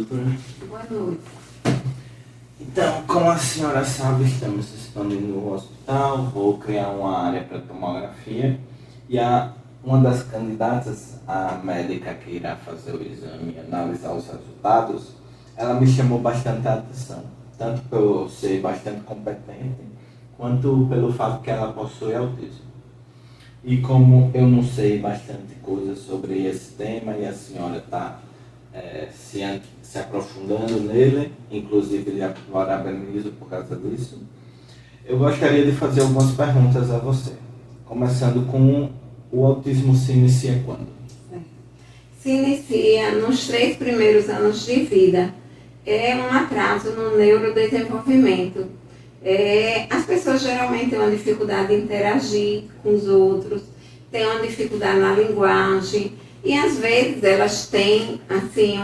doutora. Boa noite. Então, como a senhora sabe, estamos expandindo o hospital, vou criar uma área para tomografia e uma das candidatas, a médica que irá fazer o exame e analisar os resultados, ela me chamou bastante a atenção, tanto por eu ser bastante competente, quanto pelo fato que ela possui autismo. E como eu não sei bastante coisa sobre esse tema e a senhora está se aprofundando nele, inclusive lhe parabenizo por causa disso, eu gostaria de fazer algumas perguntas a você. Começando com o autismo se inicia quando? Se inicia nos 3 primeiros anos de vida. É um atraso no neurodesenvolvimento. As pessoas geralmente têm uma dificuldade em interagir com os outros, têm uma dificuldade na linguagem e às vezes elas têm assim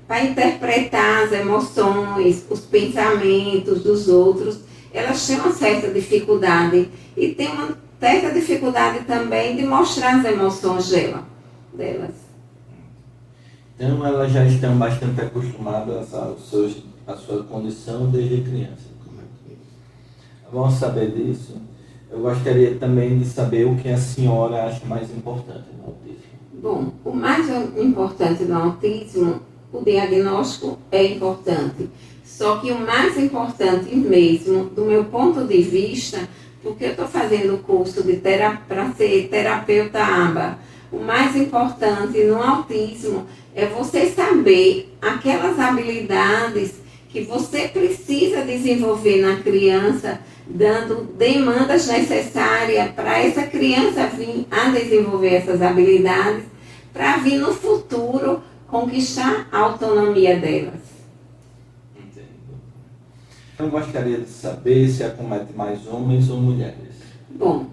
para interpretar as emoções, os pensamentos dos outros, elas têm uma certa dificuldade e têm uma certa dificuldade também de mostrar as emoções delas. Então elas já estão bastante acostumadas à sua condição desde criança. Vamos saber disso. Eu gostaria também de saber o que a senhora acha mais importante no autismo. Bom, o mais importante no autismo, o diagnóstico é importante. Só que o mais importante mesmo, do meu ponto de vista, porque eu estou fazendo o curso para ser terapeuta ABA, o mais importante no autismo é você saber aquelas habilidades que você precisa desenvolver na criança, dando demandas necessárias para essa criança vir a desenvolver essas habilidades, para vir no futuro conquistar a autonomia delas. Entendo. Eu gostaria de saber se acomete mais homens ou mulheres. Bom,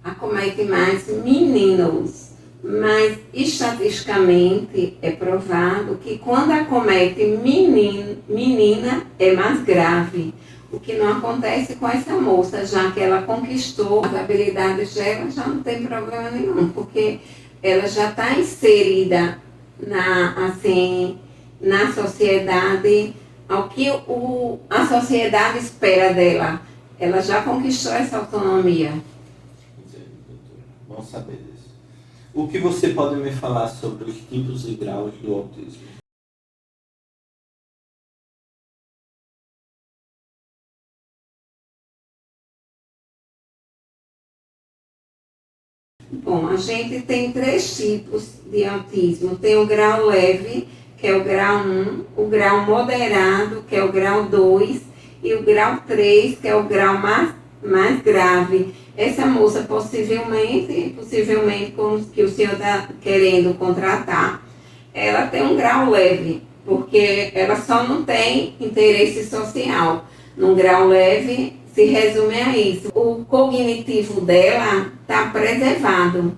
acomete mais meninos, mas estatisticamente é provado que quando acomete menina é mais grave. O que não acontece com essa moça, já que ela conquistou as habilidades dela, já não tem problema nenhum, porque ela já está inserida na sociedade, ao que a sociedade espera dela. Ela já conquistou essa autonomia. Entendo, doutora. Bom saber disso. O que você pode me falar sobre os tipos e graus do autismo? Bom, a gente tem 3 tipos de autismo. Tem o grau leve, que é o grau 1, o grau moderado, que é o grau 2, e o grau 3, que é o grau mais grave. Essa moça possivelmente com que o senhor está querendo contratar, ela tem um grau leve, porque ela só não tem interesse social. Num grau leve, se resume a isso. O cognitivo dela está preservado.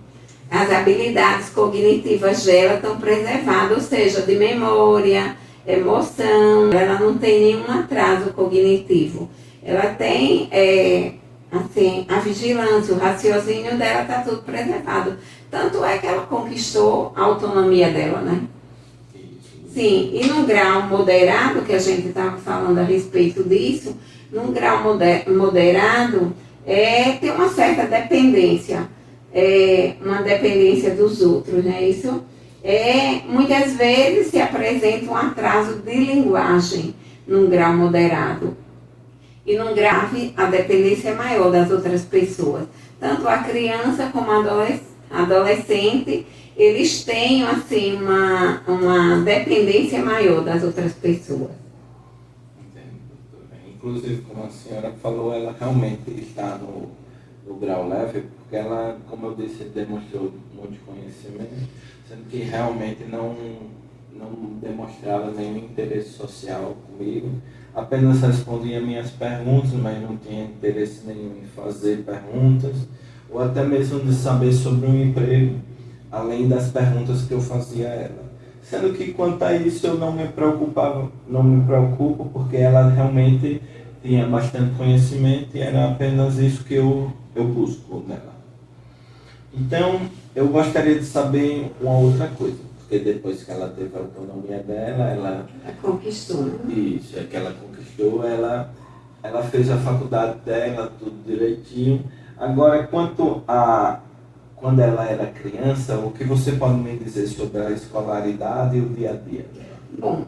As habilidades cognitivas dela estão preservadas, ou seja, de memória, emoção. Ela não tem nenhum atraso cognitivo. Ela tem a vigilância, o raciocínio dela está tudo preservado. Tanto é que ela conquistou a autonomia dela, né? Sim, e no grau moderado, que a gente estava falando a respeito disso, num grau moderado, tem uma certa dependência, uma dependência dos outros, né? Isso muitas vezes se apresenta um atraso de linguagem num grau moderado. E num grave, a dependência é maior das outras pessoas. Tanto a criança como a adolescente, eles têm assim, uma dependência maior das outras pessoas. Entendo, doutora. Inclusive, como a senhora falou, ela realmente está no grau leve, porque ela, como eu disse, demonstrou muito conhecimento, sendo que realmente não demonstrava nenhum interesse social comigo, apenas respondia minhas perguntas, mas não tinha interesse nenhum em fazer perguntas, ou até mesmo de saber sobre um emprego, além das perguntas que eu fazia a ela. Sendo que quanto a isso eu não me preocupo, porque ela realmente tinha bastante conhecimento e era apenas isso que eu busco nela. Então, eu gostaria de saber uma outra coisa. porque depois que ela teve a autonomia dela, ela Conquistou, né? isso, é que ela conquistou, ela fez a faculdade dela, tudo direitinho. Agora, quando ela era criança, o que você pode me dizer sobre a escolaridade e o dia a dia dela? Bom,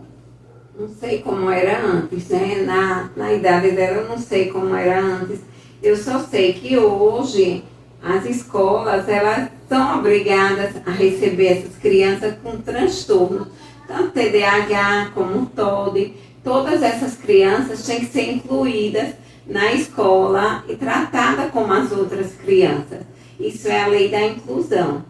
não sei como era antes, né? Na idade dela, eu não sei como era antes. Eu só sei que hoje as escolas, elas são obrigadas a receber essas crianças com transtorno, tanto TDAH como TOD. Todas essas crianças têm que ser incluídas na escola e tratadas como as outras crianças. Isso é a lei da inclusão.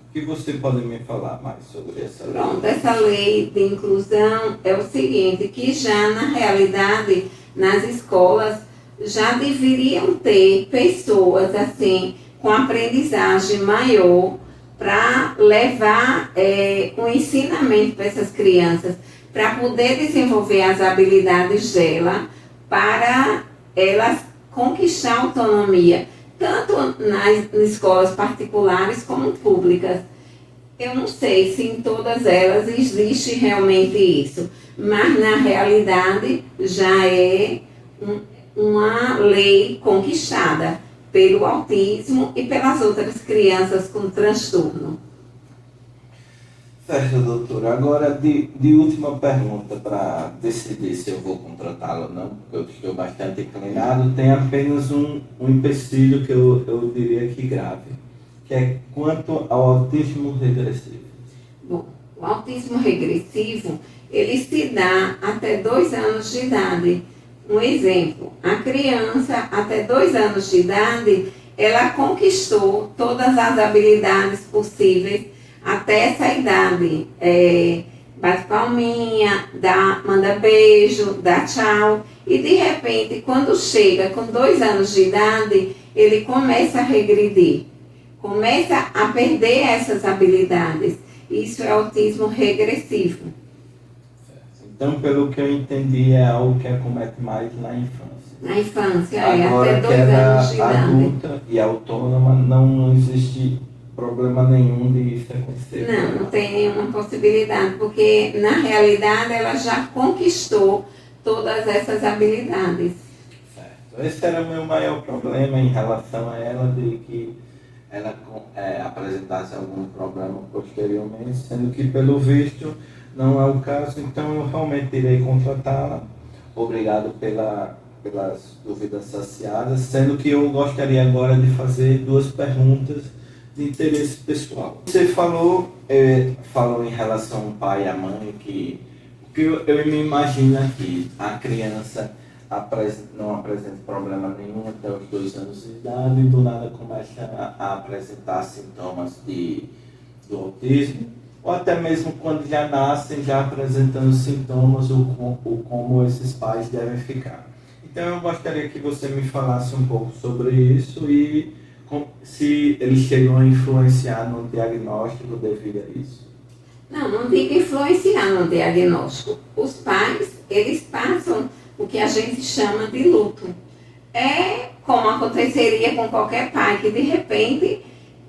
O que você pode me falar mais sobre essa lei? Pronto, essa lei de inclusão é o seguinte, que já na realidade, nas escolas, já deveriam ter pessoas assim, com aprendizagem maior, para levar um ensinamento para essas crianças, para poder desenvolver as habilidades dela, para elas conquistar autonomia, tanto nas escolas particulares como públicas. Eu não sei se em todas elas existe realmente isso, mas na realidade já é uma lei conquistada pelo autismo e pelas outras crianças com transtorno. Certo, doutora. Agora, de última pergunta para decidir se eu vou contratá-lo ou não, porque eu estou bastante inclinado, tem apenas um empecilho que eu diria que grave, que é quanto ao autismo regressivo. Bom, o autismo regressivo, ele se dá até 2 anos de idade. Um exemplo, a criança até 2 anos de idade, ela conquistou todas as habilidades possíveis até essa idade. Bate palminha, manda beijo, dá tchau. E de repente, quando chega com 2 anos de idade, ele começa a regredir. Começa a perder essas habilidades. Isso é autismo regressivo. Então, pelo que eu entendi, é algo que acomete mais na infância. Na infância, Agora, até 2 anos de idade. Adulta e autônoma, não existe problema nenhum de isso acontecer. Não tem nenhuma possibilidade, porque na realidade ela já conquistou todas essas habilidades. Certo. Esse era o meu maior problema em relação a ela, de que ela apresentasse algum problema posteriormente, sendo que, pelo visto, não é o caso. Então, eu realmente irei contratá-la. Obrigado pelas dúvidas saciadas, sendo que eu gostaria agora de fazer 2 perguntas de interesse pessoal. Você falou em relação ao pai e à mãe, que eu me imagino aqui, a criança não apresenta problema nenhum até os 2 anos de idade, e do nada começa a apresentar sintomas do autismo, ou até mesmo quando já nascem, já apresentando sintomas, ou como esses pais devem ficar. Então eu gostaria que você me falasse um pouco sobre isso e se eles chegam a influenciar no diagnóstico devido a isso. Não fica influenciar no diagnóstico. Os pais, eles passam o que a gente chama de luto. É como aconteceria com qualquer pai, que de repente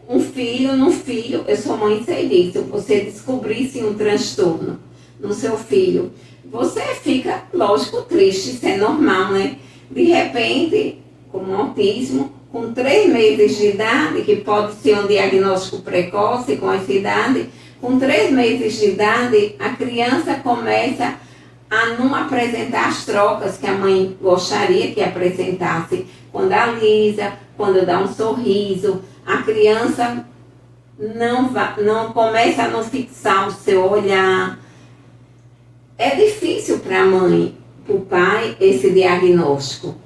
um filho, eu sou mãe, sei disso, você descobrisse um transtorno no seu filho, você fica, lógico, triste, isso é normal, né? De repente, como autismo, com 3 meses de idade, que pode ser um diagnóstico precoce com essa idade, com 3 meses de idade, a criança começa a não apresentar as trocas que a mãe gostaria que apresentasse. Quando alisa, quando dá um sorriso, a criança não começa a não fixar o seu olhar. É difícil para a mãe, para o pai, esse diagnóstico.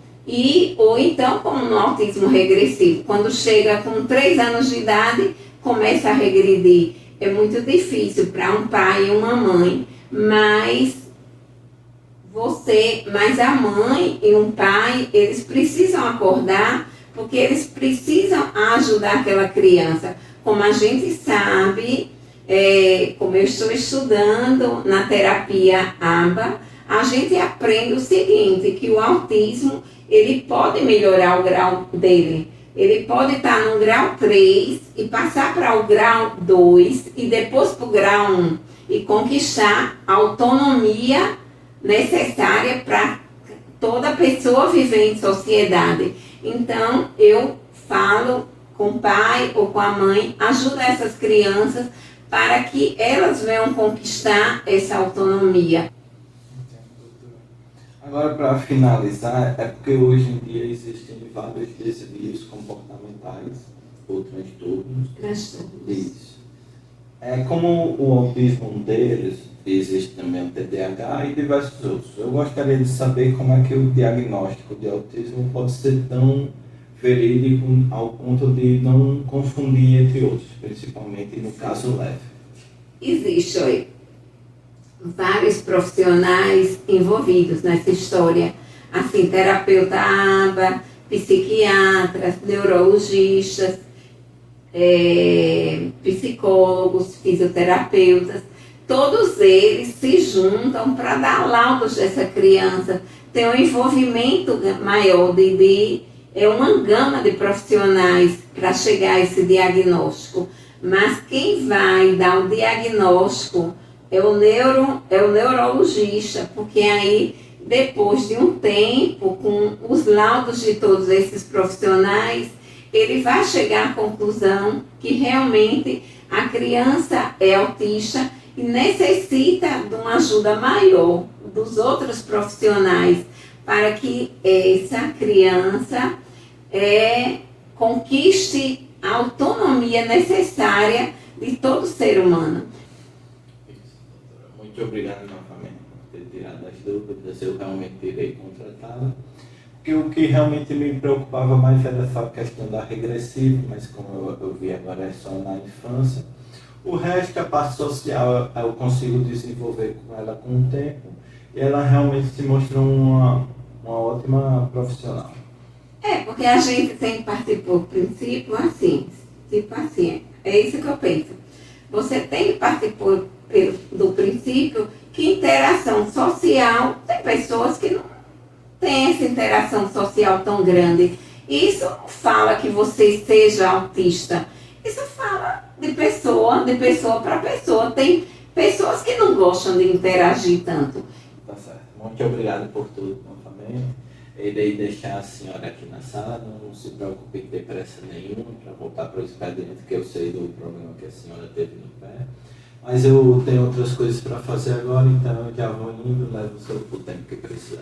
Ou então, como no autismo regressivo, quando chega com 3 anos de idade, começa a regredir. É muito difícil para um pai e uma mãe, mas a mãe e um pai, eles precisam acordar, porque eles precisam ajudar aquela criança. Como a gente sabe, como eu estou estudando na terapia ABA, a gente aprende o seguinte, que o autismo, ele pode melhorar o grau dele. Ele pode estar no grau 3 e passar para o grau 2 e depois para o grau 1 e conquistar a autonomia necessária para toda pessoa viver em sociedade. Então, eu falo com o pai ou com a mãe, ajuda essas crianças para que elas venham conquistar essa autonomia. Agora, para finalizar, é porque hoje em dia existem vários desvios comportamentais ou transtornos. Isso. Como o autismo deles, existe também o TDAH e diversos outros. Eu gostaria de saber como é que o diagnóstico de autismo pode ser tão verídico ao ponto de não confundir entre outros, principalmente no caso leve. Existem vários profissionais envolvidos nessa história, assim, terapeuta ABA, psiquiatras, neurologistas, psicólogos, fisioterapeutas, todos eles se juntam para dar laudos dessa criança, tem um envolvimento maior é uma gama de profissionais para chegar a esse diagnóstico, mas quem vai dar o diagnóstico é o neurologista, porque aí, depois de um tempo, com os laudos de todos esses profissionais, ele vai chegar à conclusão que realmente a criança é autista e necessita de uma ajuda maior dos outros profissionais para que essa criança conquiste a autonomia necessária de todo ser humano. Muito obrigado novamente por ter tirado as dúvidas, eu realmente irei contratá-la. Porque o que realmente me preocupava mais era essa questão da regressiva, mas como eu vi agora é só na infância. O resto, a parte social, eu consigo desenvolver com ela com o tempo e ela realmente se mostrou uma ótima profissional. Porque a gente tem que partir por princípio assim, tipo assim, é isso que eu penso. Você tem que partir do princípio que interação social, tem pessoas que não têm essa interação social tão grande. Isso não fala que você seja autista, isso fala de pessoa para pessoa. Tem pessoas que não gostam de interagir tanto. Tá certo. Muito obrigado por tudo novamente. Irei deixar a senhora aqui na sala, não se preocupe com depressa nenhuma, para voltar para o expediente, que eu sei do problema que a senhora teve no pé. Mas eu tenho outras coisas para fazer agora, então eu já vou indo, levo o tempo que precisar.